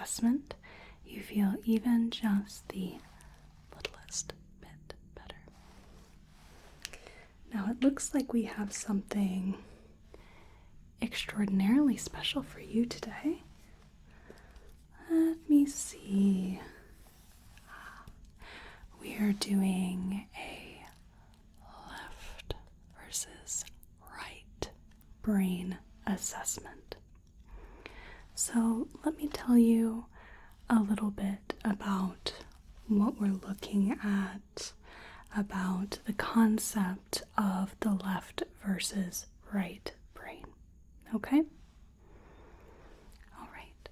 assessment, you feel even just the littlest bit better. Now it looks like we have something extraordinarily special for you today. Let me see. We are doing a left versus right brain assessment. So let me tell you a little bit about what we're looking at, about the concept of the left versus right brain. Okay? All right.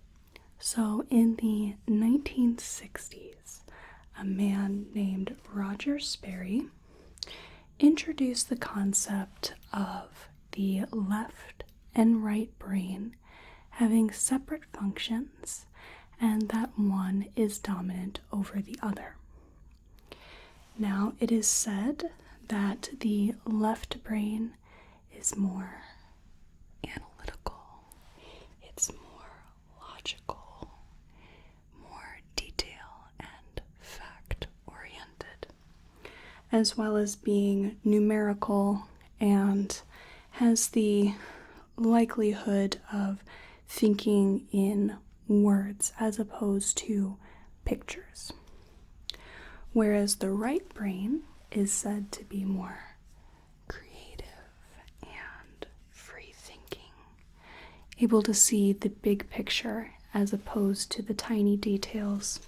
So in the 1960s, a man named Roger Sperry introduced the concept of the left and right brain having separate functions and that one is dominant over the other. Now, it is said that the left brain is more analytical, it's more logical, more detail and fact-oriented, as well as being numerical and has the likelihood of thinking in words as opposed to pictures. Whereas the right brain is said to be more creative and free thinking, able to see the big picture as opposed to the tiny details,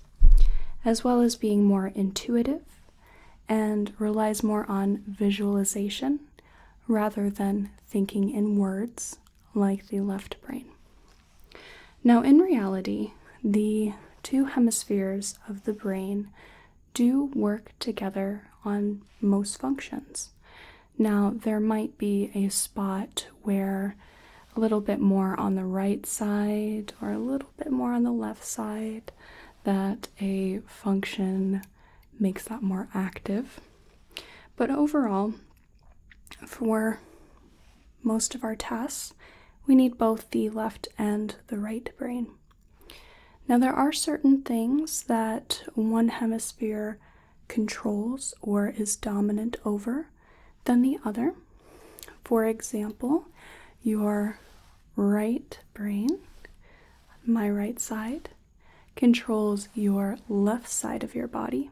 as well as being more intuitive and relies more on visualization rather than thinking in words like the left brain. Now, in reality, the two hemispheres of the brain do work together on most functions. Now, there might be a spot where a little bit more on the right side or a little bit more on the left side that a function makes that more active. But overall, for most of our tasks, we need both the left and the right brain. Now, there are certain things that one hemisphere controls or is dominant over than the other. For example, your right brain, my right side, controls your left side of your body,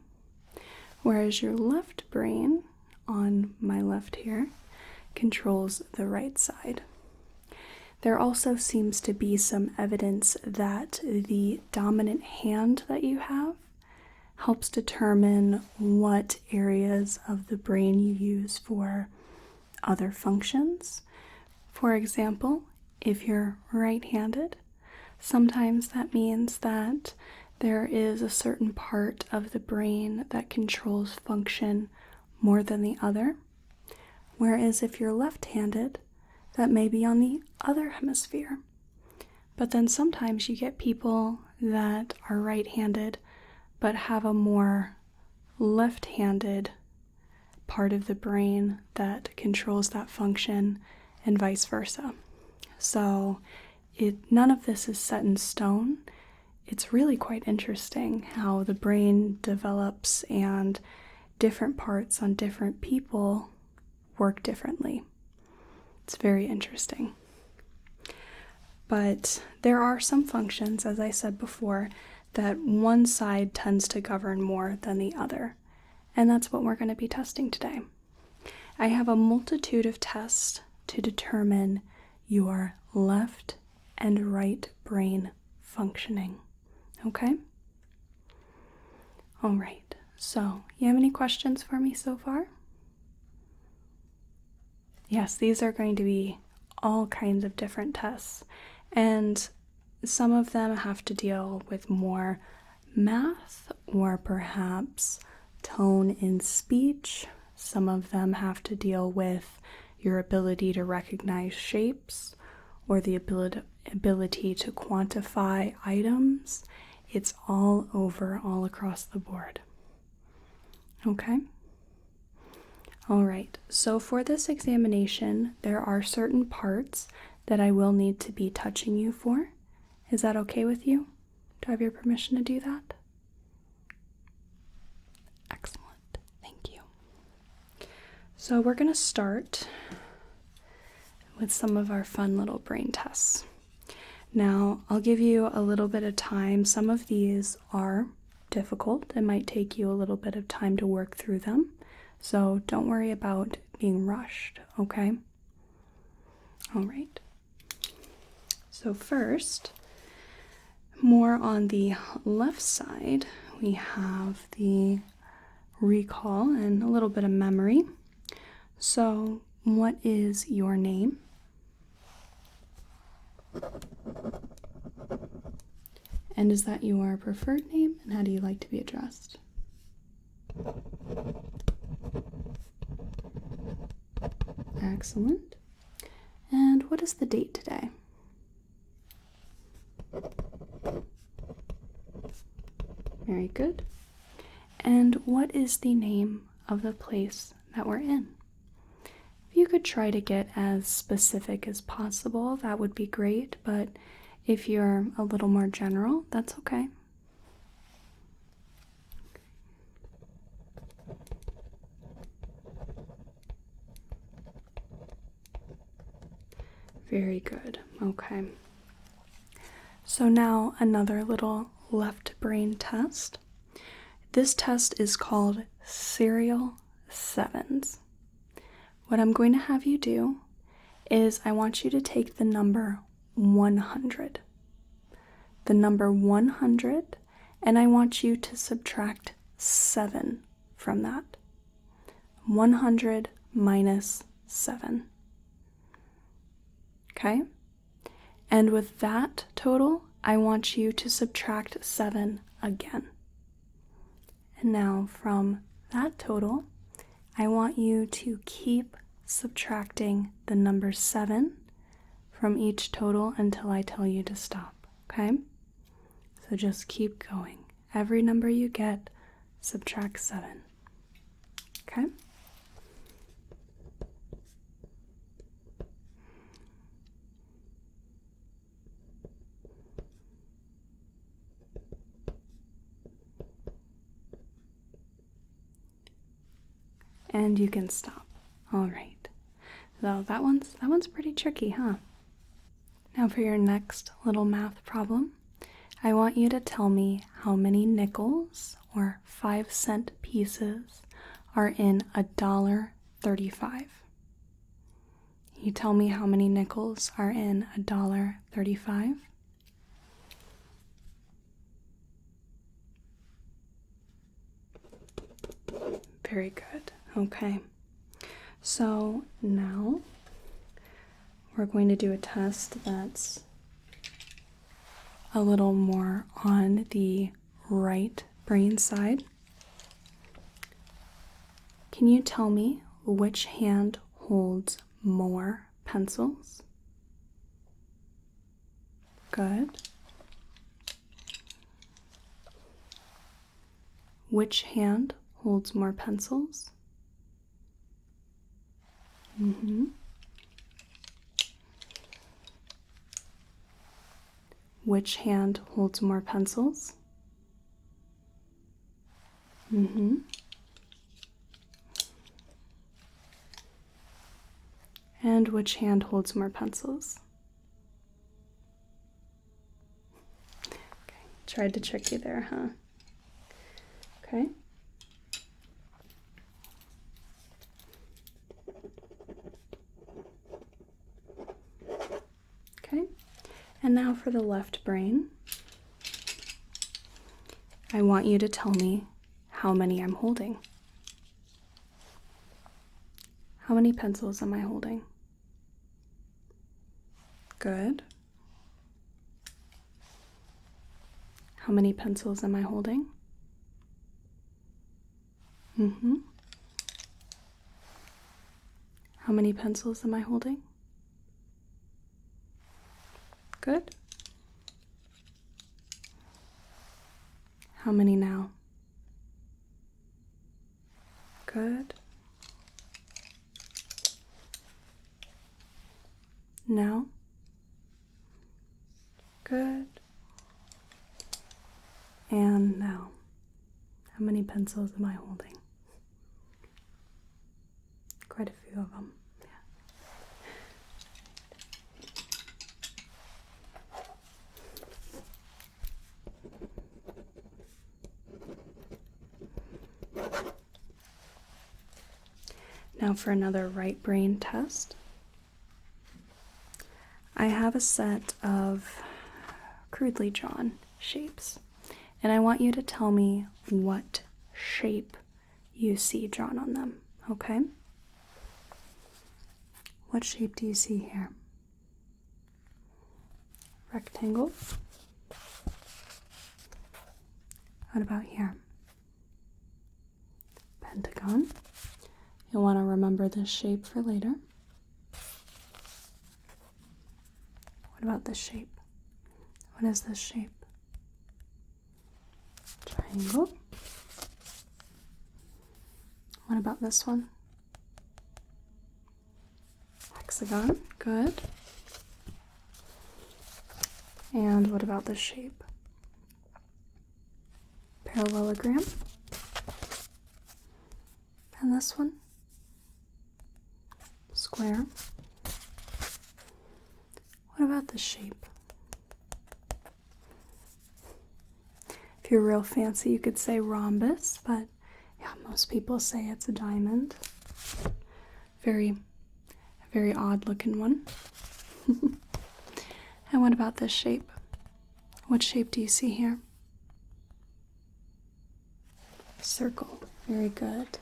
whereas your left brain, on my left here, controls the right side. There also seems to be some evidence that the dominant hand that you have helps determine what areas of the brain you use for other functions. For example, if you're right-handed, sometimes that means that there is a certain part of the brain that controls function more than the other, whereas if you're left-handed, that may be on the other hemisphere. But then sometimes you get people that are right-handed but have a more left-handed part of the brain that controls that function and vice versa. So none of this is set in stone. It's really quite interesting how the brain develops and different parts on different people work differently. It's very interesting. But there are some functions, as I said before, that one side tends to govern more than the other. And that's what we're going to be testing today. I have a multitude of tests to determine your left and right brain functioning. Okay? All right. So, you have any questions for me so far? Yes, these are going to be all kinds of different tests, and some of them have to deal with more math or perhaps tone in speech. Some of them have to deal with your ability to recognize shapes or the ability to quantify items. It's all over, all across the board. Okay? All right, so for this examination, there are certain parts that I will need to be touching you for. Is that okay with you? Do I have your permission to do that? Excellent. Thank you. So we're going to start with some of our fun little brain tests. Now, I'll give you a little bit of time. Some of these are difficult. It might take you a little bit of time to work through them. So don't worry about being rushed, okay? All right. So first, more on the left side, we have the recall and a little bit of memory. So what is your name? And is that your preferred name? And how do you like to be addressed? Excellent. And what is the date today? Very good. And what is the name of the place that we're in? If you could try to get as specific as possible, that would be great, but if you're a little more general, that's okay. Very good. Okay. So now another little left brain test. This test is called Serial Sevens. What I'm going to have you do is I want you to take the number 100. The number 100, and I want you to subtract 7 from that. 100 minus 7. Okay? And with that total, I want you to subtract 7 again. And now from that total, I want you to keep subtracting the number 7 from each total until I tell you to stop, okay? So just keep going. Every number you get, subtract 7, okay? And you can stop. All right. So that one's pretty tricky, huh? Now for your next little math problem, I want you to tell me how many nickels or 5-cent pieces are in $1.35. You tell me how many nickels are in $1.35? Very good. Okay. So now we're going to do a test that's a little more on the right brain side. Can you tell me which hand holds more pencils? Good. Which hand holds more pencils? Which hand holds more pencils? And which hand holds more pencils? Okay, tried to trick you there, huh? Okay. Okay, and now for the left brain, I want you to tell me how many I'm holding. How many pencils am I holding? Good. How many pencils am I holding? How many pencils am I holding? Good. How many now? Good. Now? Good. And now, how many pencils am I holding? Quite a few of them. Now for another right brain test. I have a set of crudely drawn shapes, and I want you to tell me what shape you see drawn on them, okay? What shape do you see here? Rectangle? What about here? Pentagon? You'll want to remember this shape for later. What about this shape? What is this shape? Triangle. What about this one? Hexagon. Good. And what about this shape? Parallelogram. And this one? Square. What about this shape? If you're real fancy, you could say rhombus, but yeah, most people say it's a diamond. Very odd looking one. And what about this shape? What shape do you see here? Circle. Very good.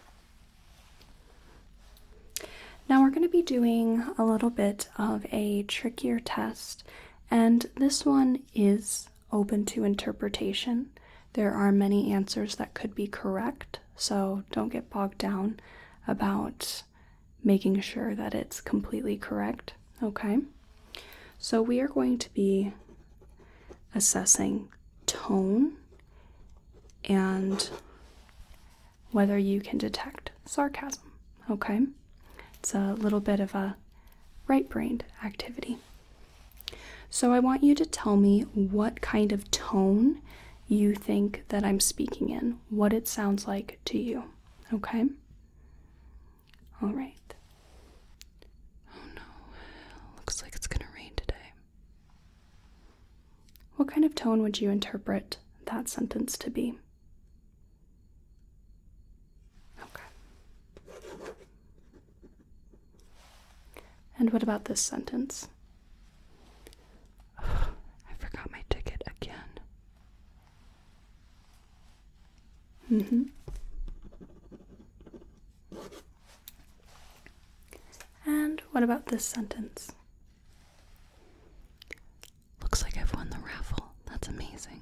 Now we're going to be doing a little bit of a trickier test, and this one is open to interpretation. There are many answers that could be correct, so don't get bogged down about making sure that it's completely correct, okay? So we are going to be assessing tone and whether you can detect sarcasm, okay? It's a little bit of a right-brained activity. So I want you to tell me what kind of tone you think that I'm speaking in, what it sounds like to you, okay? All right. Oh no, looks like it's gonna rain today. What kind of tone would you interpret that sentence to be? And what about this sentence? Oh, I forgot my ticket again. And what about this sentence? Looks like I've won the raffle. That's amazing.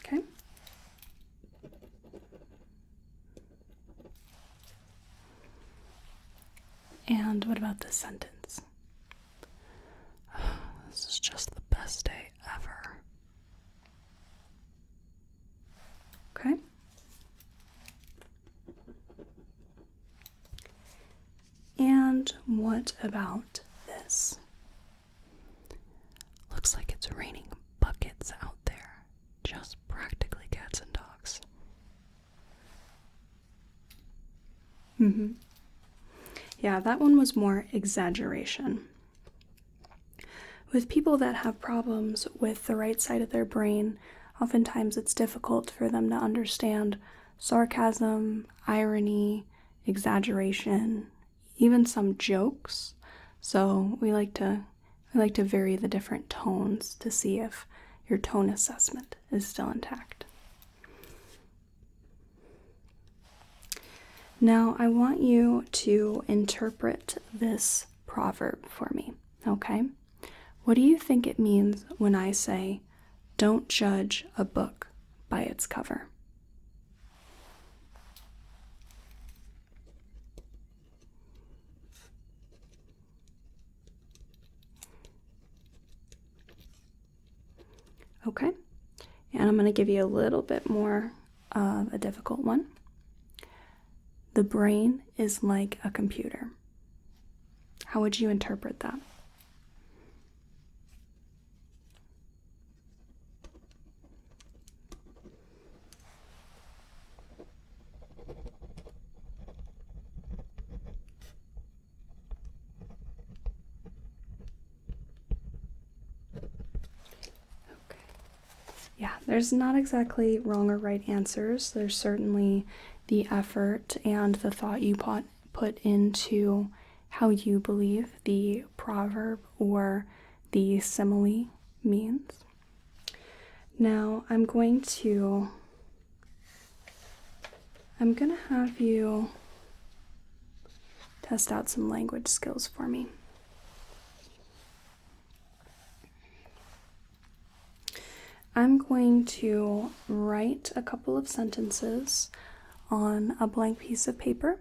Okay. And what about this sentence? Oh, this is just the best day ever. Okay. And what about this? Looks like it's raining buckets out there. Just practically cats and dogs. Yeah, that one was more exaggeration. With people that have problems with the right side of their brain, oftentimes it's difficult for them to understand sarcasm, irony, exaggeration, even some jokes. So we like to vary the different tones to see if your tone assessment is still intact. Now I want you to interpret this proverb for me, okay? What do you think it means when I say, don't judge a book by its cover? Okay, and I'm going to give you a little bit more of a difficult one. The brain is like a computer. How would you interpret that? Yeah, there's not exactly wrong or right answers. There's certainly the effort and the thought you put into how you believe the proverb or the simile means. Now, I'm going to have you test out some language skills for me. I'm going to write a couple of sentences on a blank piece of paper.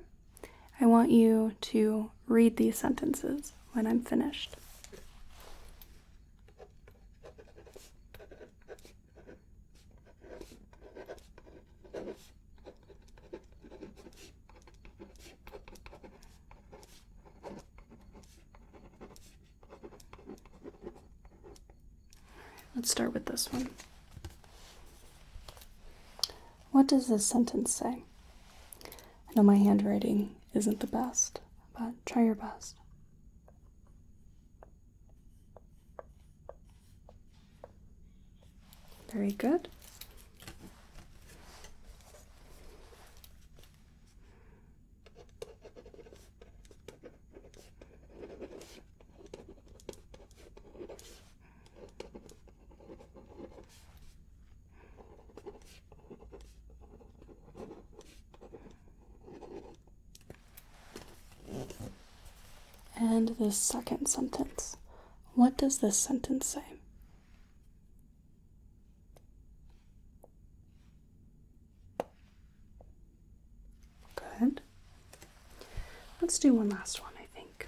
I want you to read these sentences when I'm finished. Let's start with this one. What does this sentence say? I know my handwriting isn't the best, but try your best. Very good. And the second sentence. What does this sentence say? Good. Let's do one last one, I think.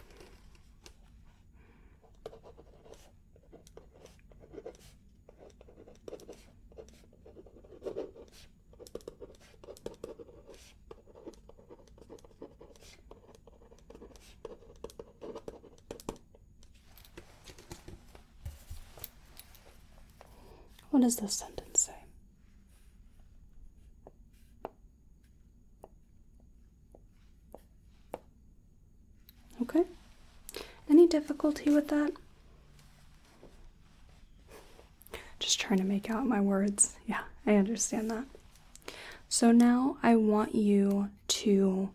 What does this sentence say? Okay. Any difficulty with that? Just trying to make out my words. Yeah, I understand that. So now I want you to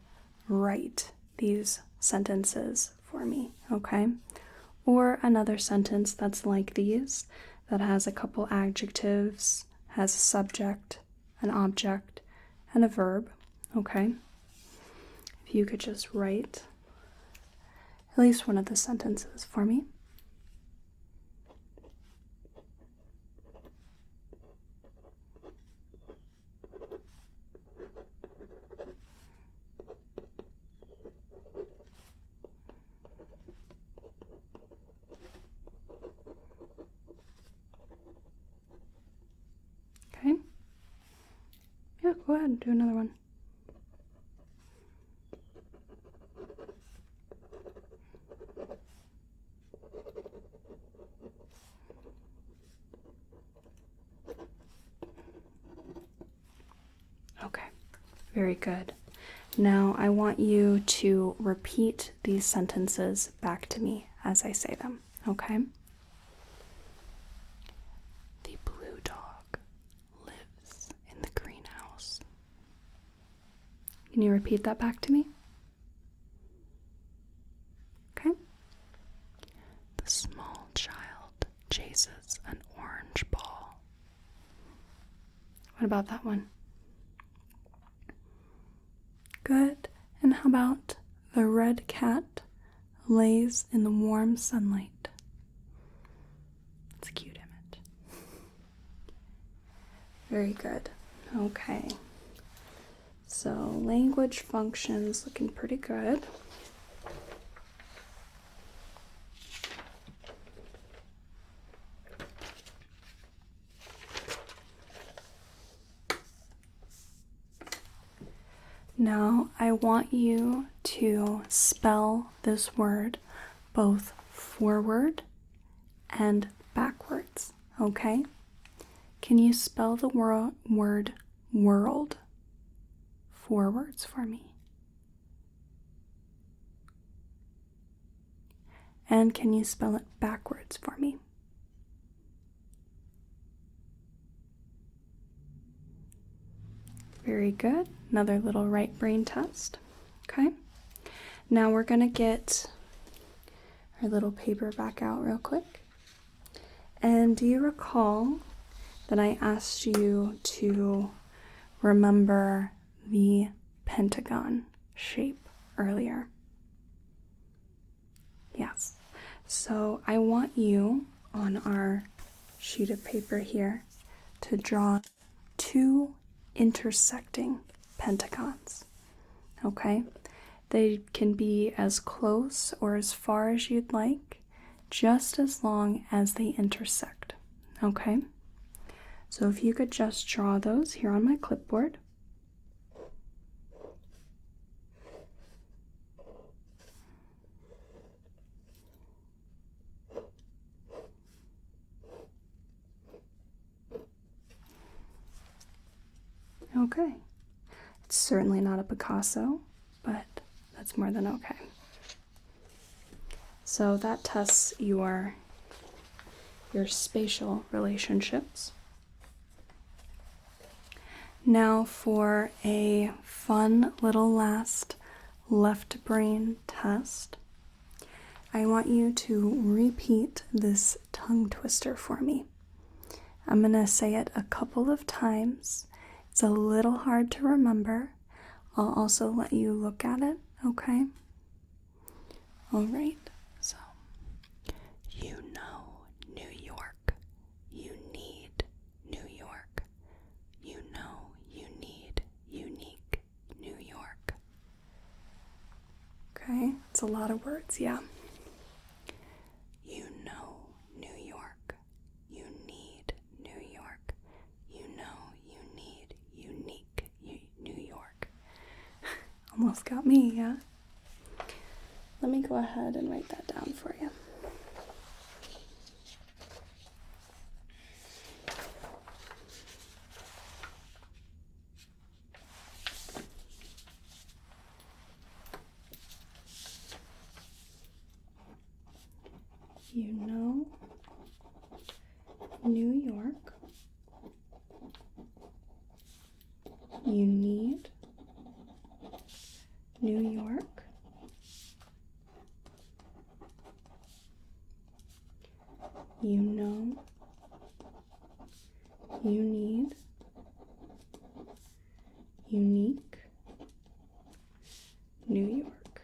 write these sentences for me, okay? Or another sentence that's like these, that has a couple adjectives, has a subject, an object, and a verb, okay? If you could just write at least one of the sentences for me. Okay? Yeah, go ahead and do another one. Okay, very good. Now I want you to repeat these sentences back to me as I say them, okay? The blue dog lives in the greenhouse. Can you repeat that back to me? Okay. The small child chases an orange ball. What about that one? Good. And how about the red cat lays in the warm sunlight? It's a cute image. Very good. Okay. So language functions looking pretty good. Now I want you to spell this word both forward and backwards, okay? Can you spell the word world forwards for me? And can you spell it backwards for me? Very good. Another little right brain test. Okay. Now we're going to get our little paper back out real quick. And do you recall that I asked you to remember the pentagon shape earlier? Yes. So I want you on our sheet of paper here to draw 2 intersecting pentagons. Okay? They can be as close or as far as you'd like, just as long as they intersect. Okay? So if you could just draw those here on my clipboard. Okay. It's certainly not a Picasso, but that's more than okay. So that tests your spatial relationships. Now for a fun little last left brain test, I want you to repeat this tongue twister for me. I'm going to say it a couple of times. It's a little hard to remember. I'll also let you look at it, okay? All right, so you know New York. You need New York. You know you need unique New York. Okay, it's a lot of words, yeah. You know New York. You need New York. You know you need unique New York. Almost got me, yeah? Let me go ahead and write that down for you. You know New York. You need New York. You know you need unique New York.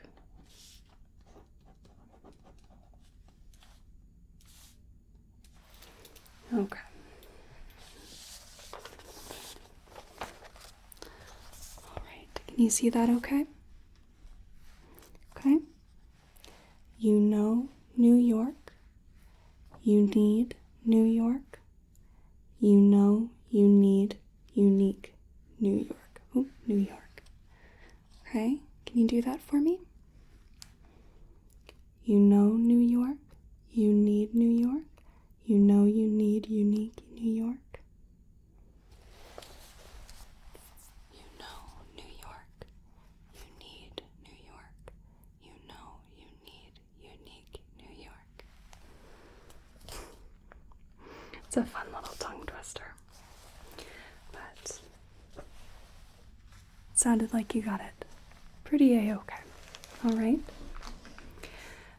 Okay. All right. Can you see that okay? Okay. You know New York. You need New York. You know you need unique New York. Oh, New York. Okay. Can you do that for me? You know New York. You need New York. You know you need unique New York. You know New York. You need New York. You know you need unique New York. It's a fun little tongue twister. But it sounded like you got it pretty A-okay. All right.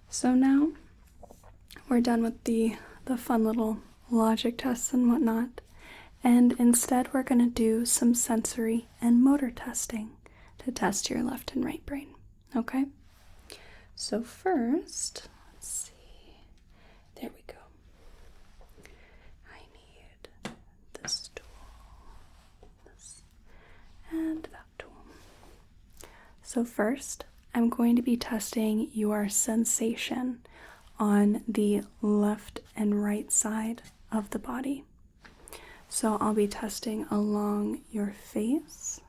So now we're done with the fun little logic tests and whatnot. And instead we're going to do some sensory and motor testing to test your left and right brain. Okay? So first, let's see. There we go. I need this tool, this, and that tool. So first, I'm going to be testing your sensation on the left and right side of the body. So I'll be testing along your face,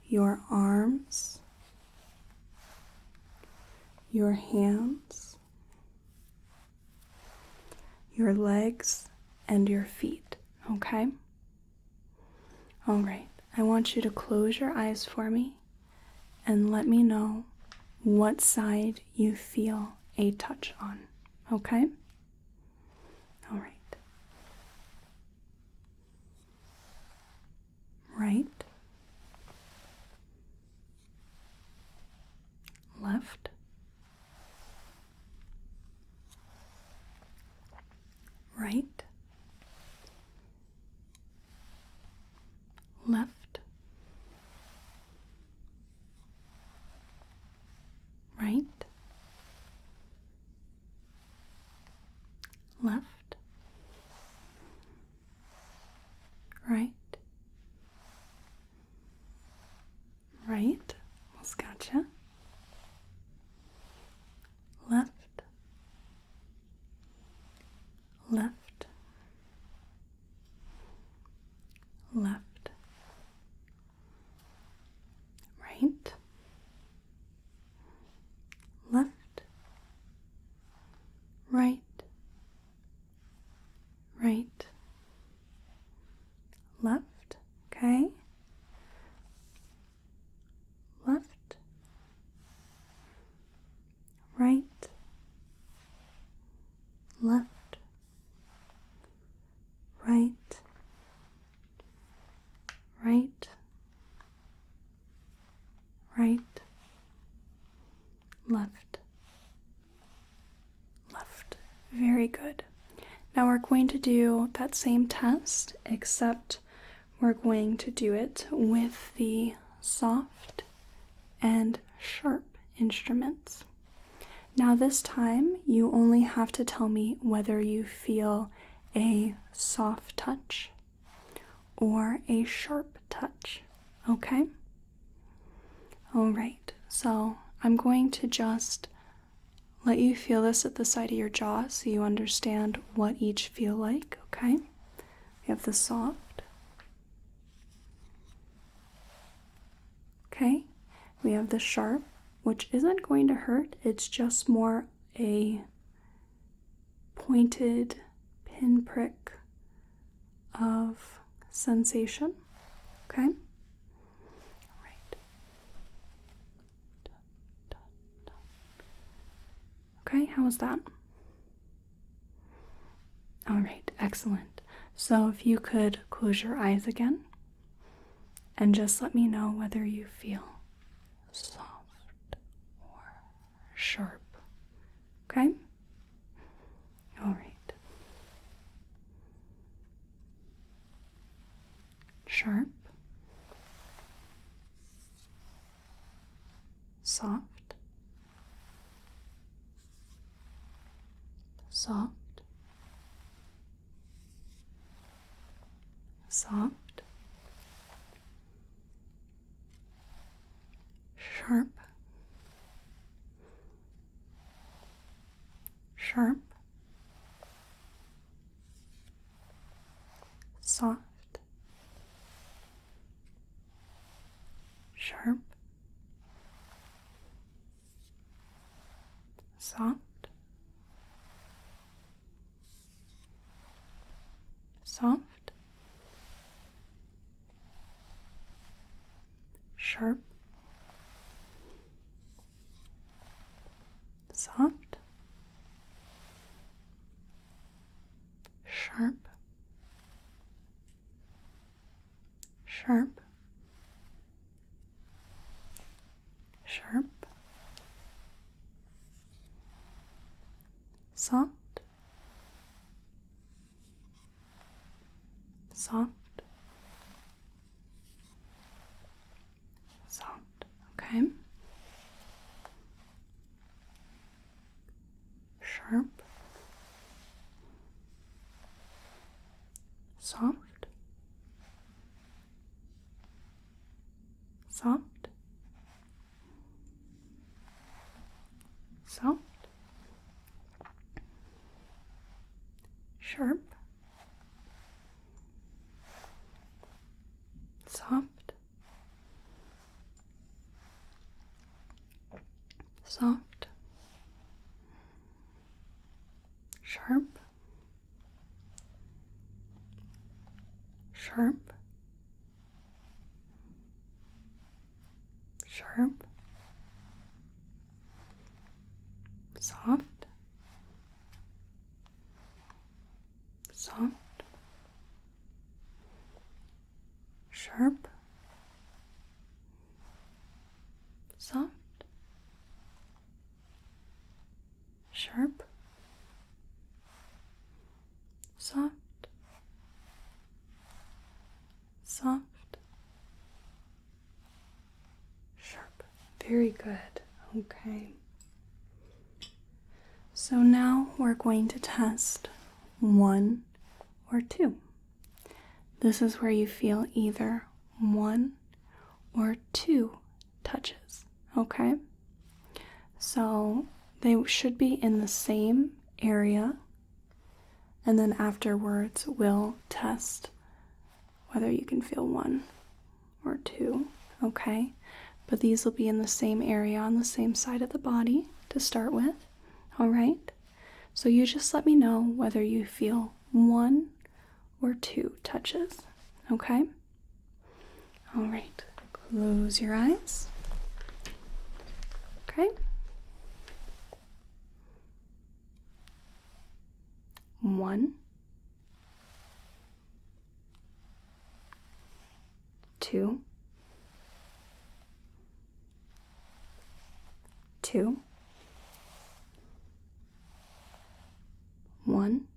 your arms, your hands, your legs, and your feet, okay? All right, I want you to close your eyes for me and let me know what side you feel a touch on, okay? All right. right, right, right, left, left. Very good. Now we're going to do that same test, except we're going to do it with the soft and sharp instruments. Now this time, you only have to tell me whether you feel a soft touch or a sharp touch, okay? All right, so I'm going to just let you feel this at the side of your jaw so you understand what each feel like, okay? We have the soft. Okay, we have the sharp, which isn't going to hurt. It's just more a pointed pinprick of sensation, okay? All right. Okay, how was that? All right, excellent. So if you could close your eyes again and just let me know whether you feel soft or sharp. Okay? All right. Sharp. Soft. Soft. Soft. Sharp. Sharp. Soft. Sharp. Soft. Soft. Sharp. Soft. Sharp. Sharp. Sharp. Soft. Soft. Soft. Okay. Sharp. Soft. Soft. Soft. Sharp. Soft. Soft. Sharp. Sharp. Sharp. Soft. Soft. Sharp. Soft. Sharp. Soft. Soft. Sharp. Very good. Okay. So now we're going to test 1 or 2. This is where you feel either 1 or 2 touches, okay? So they should be in the same area, and then afterwards we'll test whether you can feel 1 or 2, okay? But these will be in the same area on the same side of the body to start with, all right? So you just let me know whether you feel 1 or 2 touches, okay? All right, close your eyes, okay? 1, 2, 2, 1,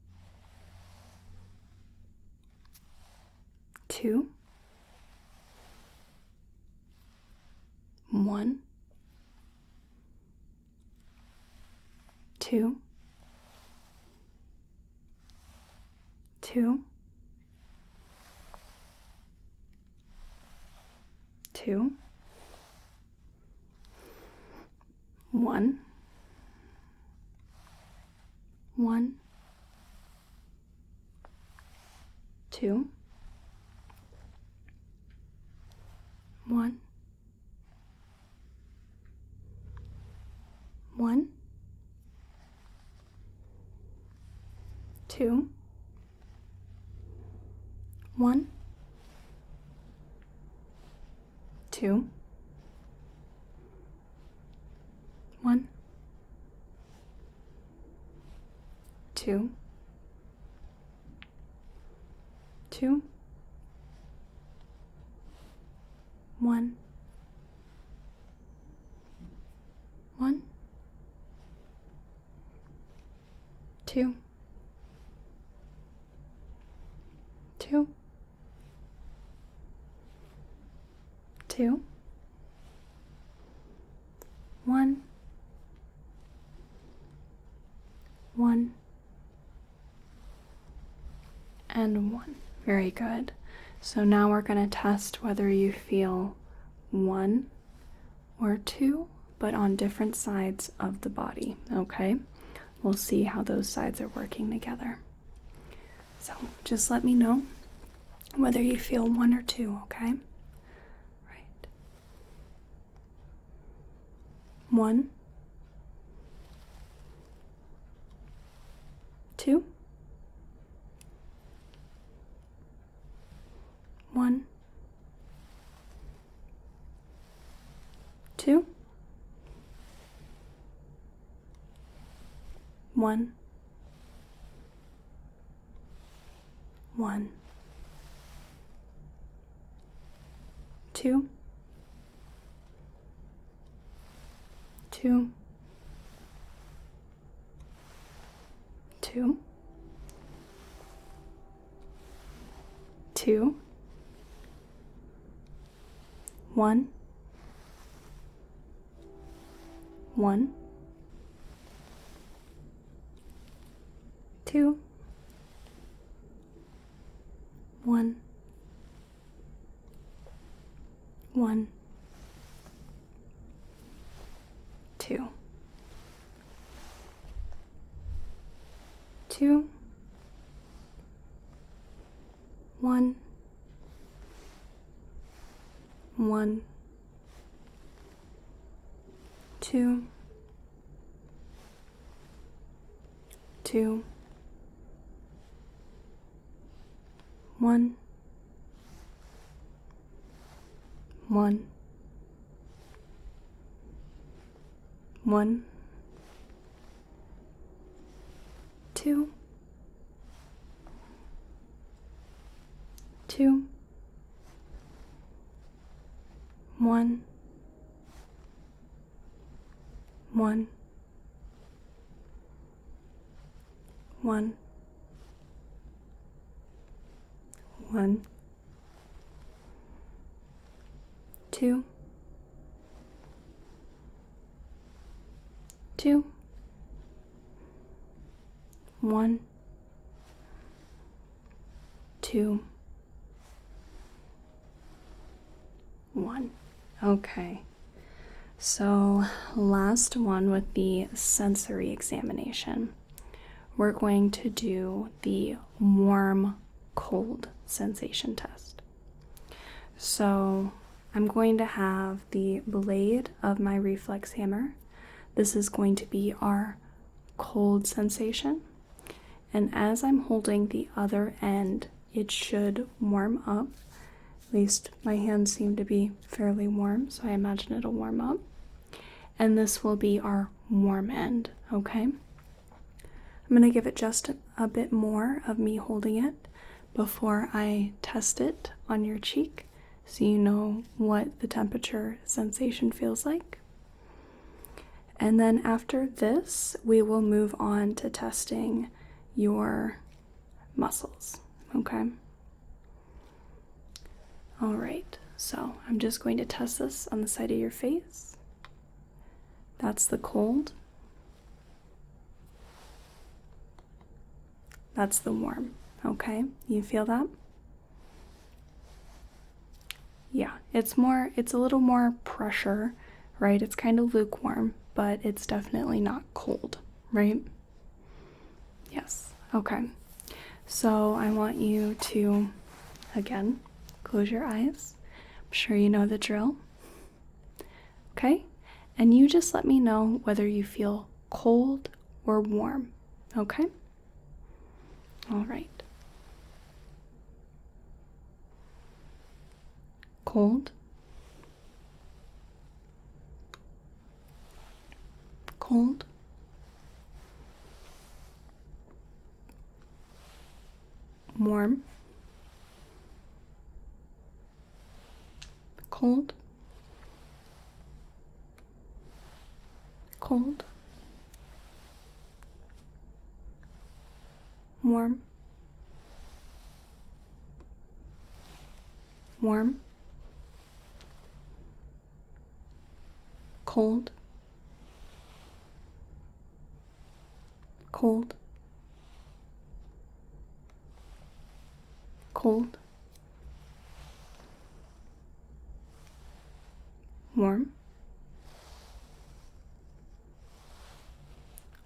2, 1, 2, 2, 2, 1, 1, 2, 1, 1, 2, 1, 2, 1, 2, 2, 1, 1, 2, 2, 2, 1, 1, and 1. Very good. So now we're going to test whether you feel 1 or 2, but on different sides of the body, okay? We'll see how those sides are working together. So just let me know whether you feel 1 or 2, okay? Right. 1, 2, 1, 2, 1, 1, 2, 2, 2, 2, 1, 1, 2, 1, 1, 2, 2, 1, 1, 2, 2, 1, 1, 1, 2, 2, 1, 1, 1, 1, 2, 2, 1, 2, 1. Okay. So last one with the sensory examination. We're going to do the warm-cold sensation test. So I'm going to have the blade of my reflex hammer. This is going to be our cold sensation. And as I'm holding the other end, it should warm up. At least my hands seem to be fairly warm, so I imagine it'll warm up. And this will be our warm end, okay? I'm going to give it just a bit more of me holding it before I test it on your cheek, so you know what the temperature sensation feels like. And then after this, we will move on to testing your muscles, okay? All right, so I'm just going to test this on the side of your face. That's the cold. That's the warm, okay? You feel that? Yeah, it's a little more pressure, right? It's kind of lukewarm, but it's definitely not cold, right? Yes, okay. So I want you to, again, close your eyes. I'm sure you know the drill. Okay? And you just let me know whether you feel cold or warm, okay? All right. Cold. Cold. Warm. Cold. Cold. Warm. Warm. Cold. Cold. Cold. Warm.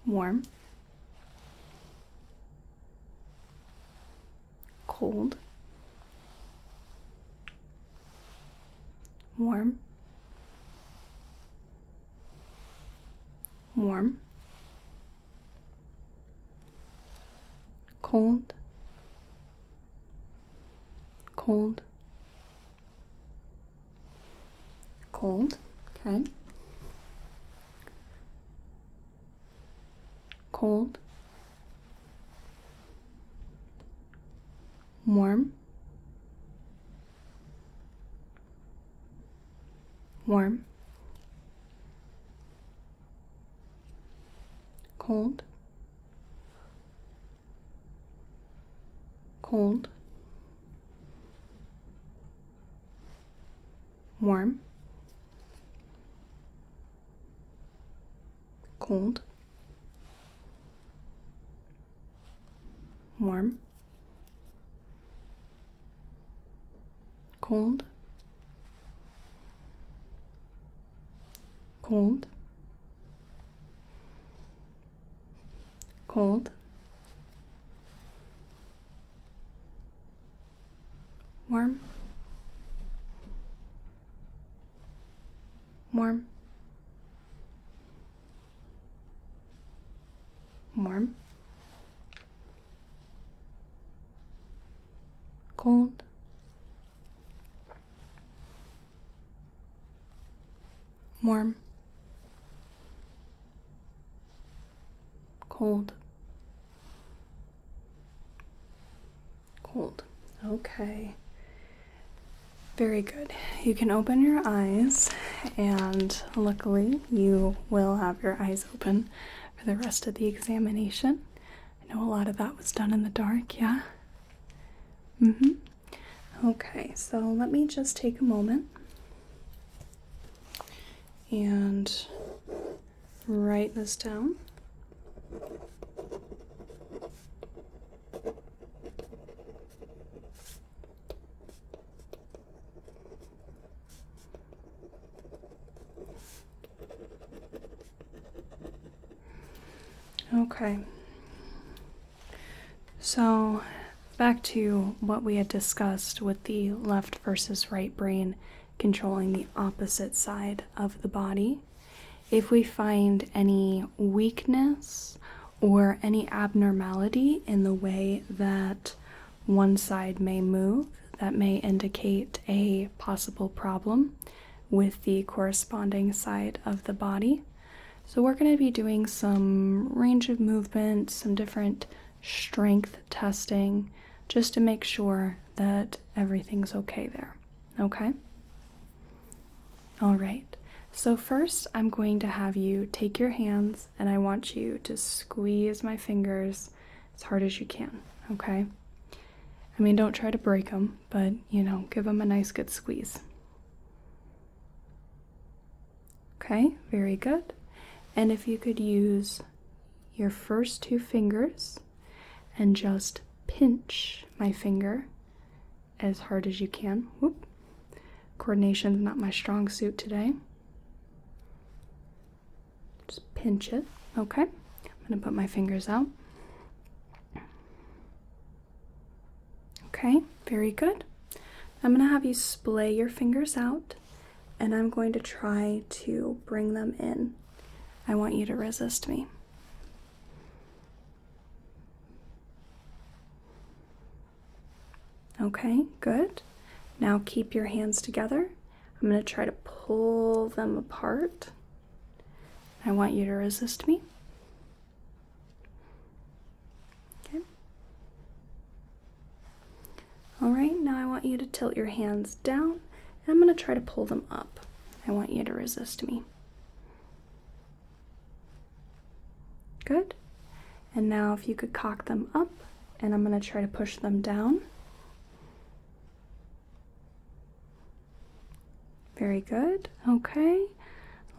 Warm. Cold. Warm. Warm. Cold. Cold. Cold. Okay. Cold. Warm. Warm. Cold. Cold. Warm. Cold. Warm. Cold. Cold. Cold. Warm. Warm. Warm. Cold. Warm. Cold. Cold. Okay. Very good. You can open your eyes, and luckily you will have your eyes open for the rest of the examination. I know a lot of that was done in the dark, yeah? Okay, so let me just take a moment and write this down. Okay, so back to what we had discussed with the left versus right brain controlling the opposite side of the body. If we find any weakness or any abnormality in the way that one side may move, that may indicate a possible problem with the corresponding side of the body. So we're going to be doing some range of movement, some different strength testing, just to make sure that everything's okay there. Okay? All right. So first, I'm going to have you take your hands and I want you to squeeze my fingers as hard as you can, okay? I mean, don't try to break them, but, give them a nice good squeeze. Okay, very good. And if you could use your first two fingers and just pinch my finger as hard as you can. Whoop. Coordination's not my strong suit today. Just pinch it, okay? I'm going to put my fingers out. Okay, very good. I'm going to have you splay your fingers out, and I'm going to try to bring them in. I want you to resist me. Okay, good. Now keep your hands together. I'm going to try to pull them apart. I want you to resist me. Okay. All right, now I want you to tilt your hands down, and I'm going to try to pull them up. I want you to resist me. Good. And now if you could cock them up, and I'm going to try to push them down. Very good. Okay.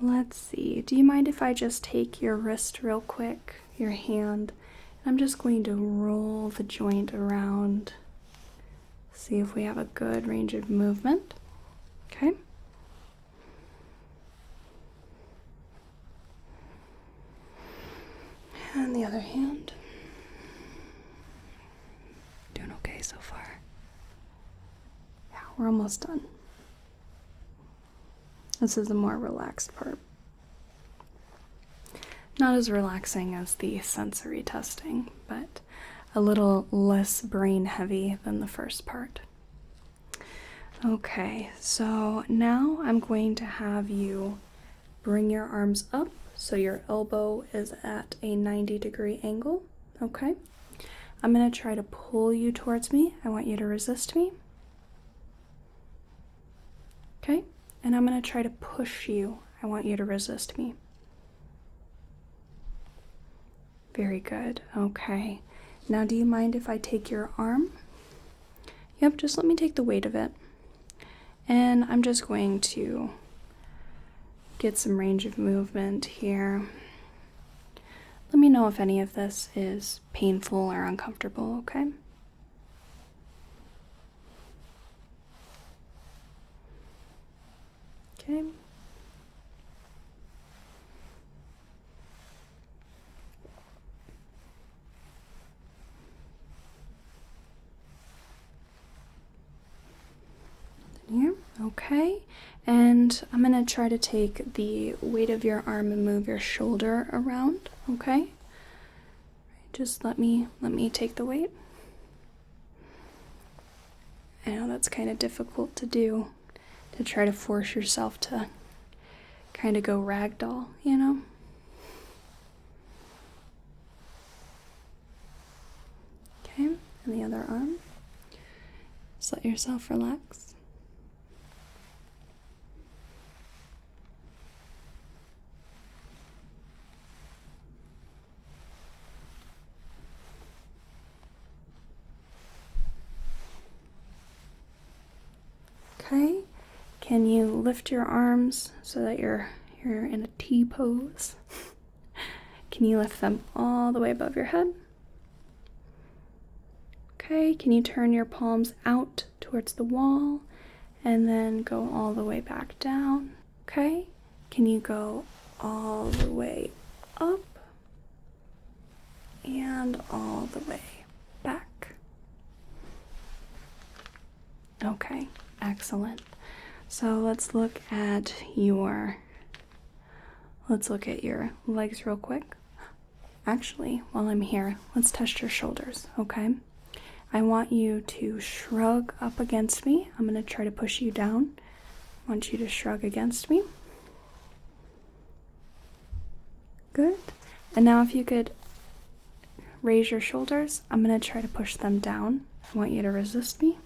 Let's see. Do you mind if I just take your wrist real quick, your hand? I'm just going to roll the joint around. See if we have a good range of movement. Okay. And the other hand. Doing okay so far. Yeah, we're almost done. This is the more relaxed part. Not as relaxing as the sensory testing, but a little less brain heavy than the first part. Okay, so now I'm going to have you bring your arms up so your elbow is at a 90-degree angle. Okay, I'm going to try to pull you towards me. I want you to resist me. Okay, and I'm going to try to push you. I want you to resist me. Very good. Okay. Now, do you mind if I take your arm? Yep, just let me take the weight of it. And I'm just going to get some range of movement here. Let me know if any of this is painful or uncomfortable, okay? Okay. Here, okay. And I'm gonna try to take the weight of your arm and move your shoulder around, okay? Just let me take the weight. I know that's kind of difficult to do, to try to force yourself to kind of go ragdoll, you know? Okay, and the other arm. Just let yourself relax. Okay, can you lift your arms so that you're in a T pose? Can you lift them all the way above your head? Okay, can you turn your palms out towards the wall and then go all the way back down? Okay, can you go all the way up and all the way back? Okay. Excellent. So let's look at your legs real quick. Actually, while I'm here, let's test your shoulders, okay? I want you to shrug up against me. I'm going to try to push you down. I want you to shrug against me. Good. And now if you could raise your shoulders, I'm going to try to push them down. I want you to resist me.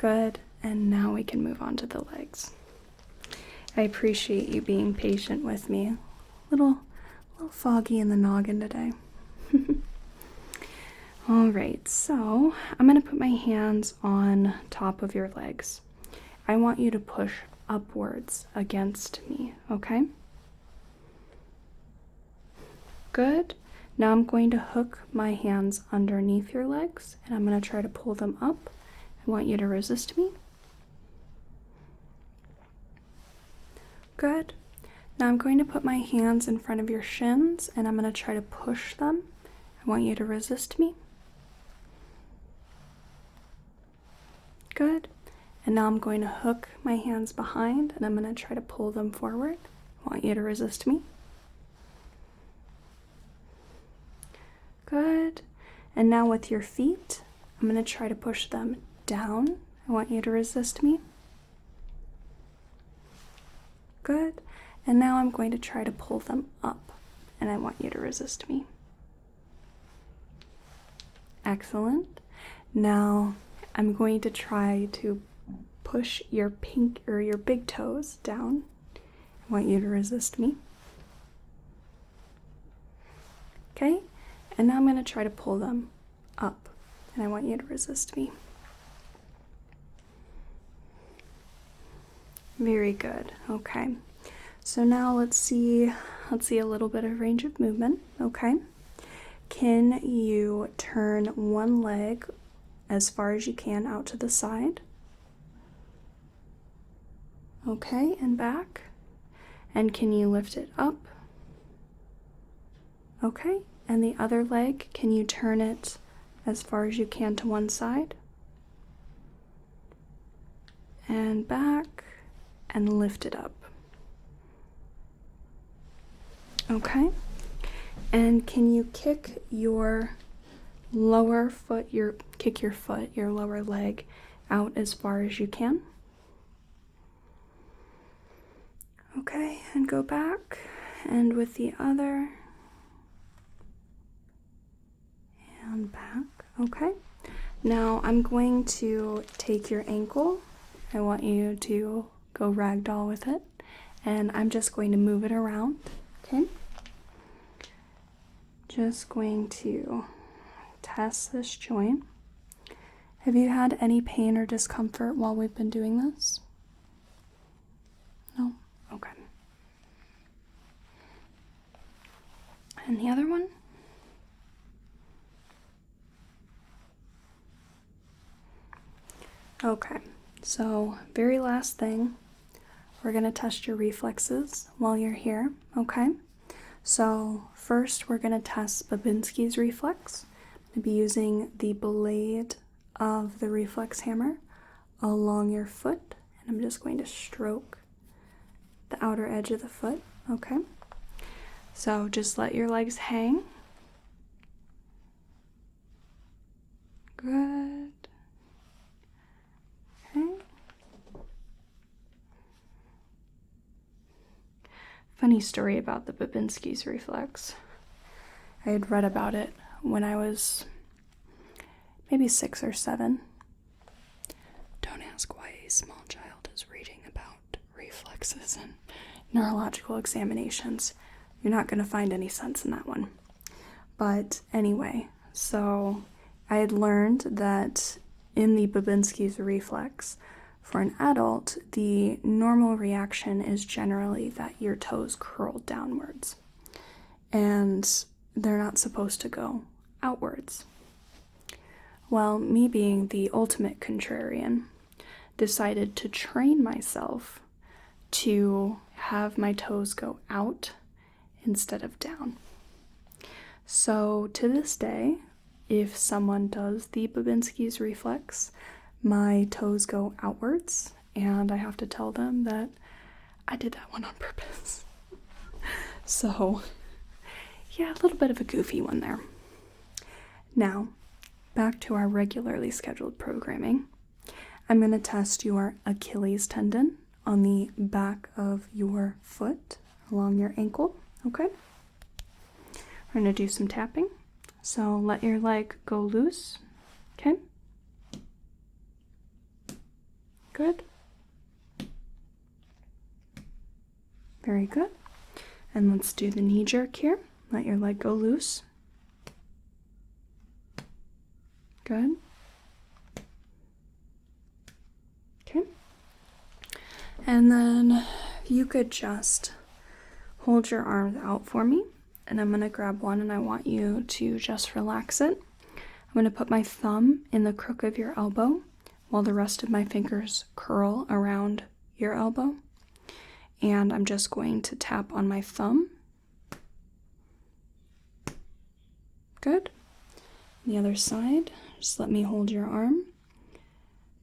Good. And now we can move on to the legs. I appreciate you being patient with me. A little foggy in the noggin today. All right, so I'm going to put my hands on top of your legs. I want you to push upwards against me, okay? Good. Now I'm going to hook my hands underneath your legs, and I'm going to try to pull them up. I want you to resist me. Good. Now I'm going to put my hands in front of your shins, and I'm going to try to push them. I want you to resist me. Good. And now I'm going to hook my hands behind, and I'm going to try to pull them forward. I want you to resist me. Good. And now with your feet, I'm going to try to push them down. I want you to resist me. Good. And now I'm going to try to pull them up, and I want you to resist me. Excellent. Now I'm going to try to push your big toes down. I want you to resist me. Okay? And now I'm going to try to pull them up, and I want you to resist me. Very good. Okay. So now let's see a little bit of range of movement. Okay. Can you turn one leg as far as you can out to the side? Okay, and back. And can you lift it up? Okay. And the other leg, can you turn it as far as you can to one side? And back, and lift it up. Okay. And can you kick your lower foot, your lower leg out as far as you can? Okay, and go back, and with the other, and back. Okay. Now I'm going to take your ankle. I want you to go ragdoll with it, and I'm just going to move it around. Okay. Just going to test this joint. Have you had any pain or discomfort while we've been doing this? No? Okay. And the other one? Okay, so very last thing, we're going to test your reflexes while you're here, okay? So first we're going to test Babinski's reflex. I'm going to be using the blade of the reflex hammer along your foot, and I'm just going to stroke the outer edge of the foot, okay? So just let your legs hang. Good. Okay. Funny story about the Babinski's reflex. I had read about it when I was maybe 6 or 7. Don't ask why a small child is reading about reflexes and neurological examinations. You're not going to find any sense in that one. But anyway, so I had learned that in the Babinski's reflex, for an adult, the normal reaction is generally that your toes curl downwards, and they're not supposed to go outwards. Well, me being the ultimate contrarian, decided to train myself to have my toes go out instead of down. So to this day, if someone does the Babinski's reflex, my toes go outwards, and I have to tell them that I did that one on purpose. So, yeah, a little bit of a goofy one there. Now, back to our regularly scheduled programming. I'm going to test your Achilles tendon on the back of your foot along your ankle, okay? We're going to do some tapping. So let your leg go loose, okay? Good. Very good. And let's do the knee jerk here. Let your leg go loose. Good. Okay. And then you could just hold your arms out for me. And I'm going to grab one and I want you to just relax it. I'm going to put my thumb in the crook of your elbow while the rest of my fingers curl around your elbow. And I'm just going to tap on my thumb. Good. The other side, just let me hold your arm.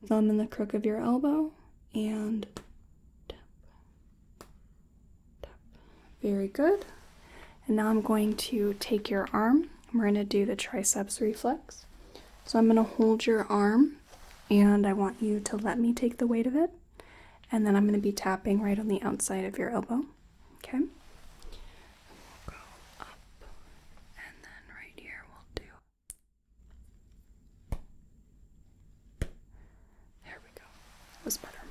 Thumb in the crook of your elbow and tap. Tap. Very good. And now I'm going to take your arm. We're going to do the triceps reflex. So I'm going to hold your arm and I want you to let me take the weight of it. And then I'm going to be tapping right on the outside of your elbow. Okay? We'll go up. And then right here we'll do. There we go. That was better.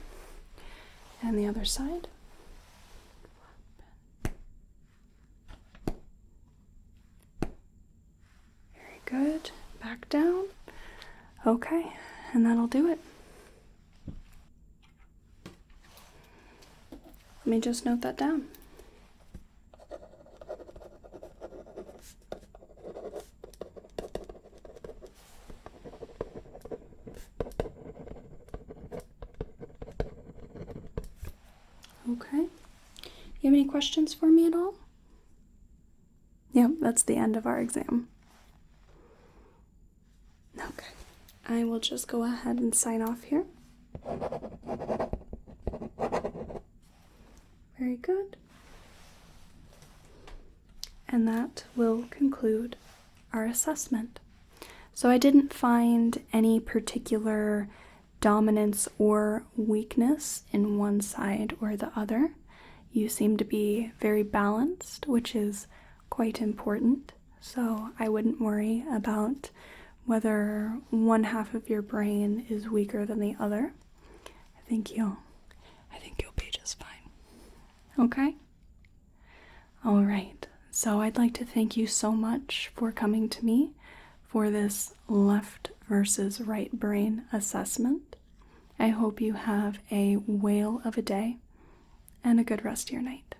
And the other side. Very good. Back down. Okay. And that'll do it. Let me just note that down. Okay. You have any questions for me at all? Yep, that's the end of our exam. Okay. I will just go ahead and sign off here. Very good. And that will conclude our assessment. So I didn't find any particular dominance or weakness in one side or the other. You seem to be very balanced, which is quite important. So I wouldn't worry about whether one half of your brain is weaker than the other. I think you'll be just fine. Okay? All right. So I'd like to thank you so much for coming to me for this left versus right brain assessment. I hope you have a whale of a day and a good rest of your night.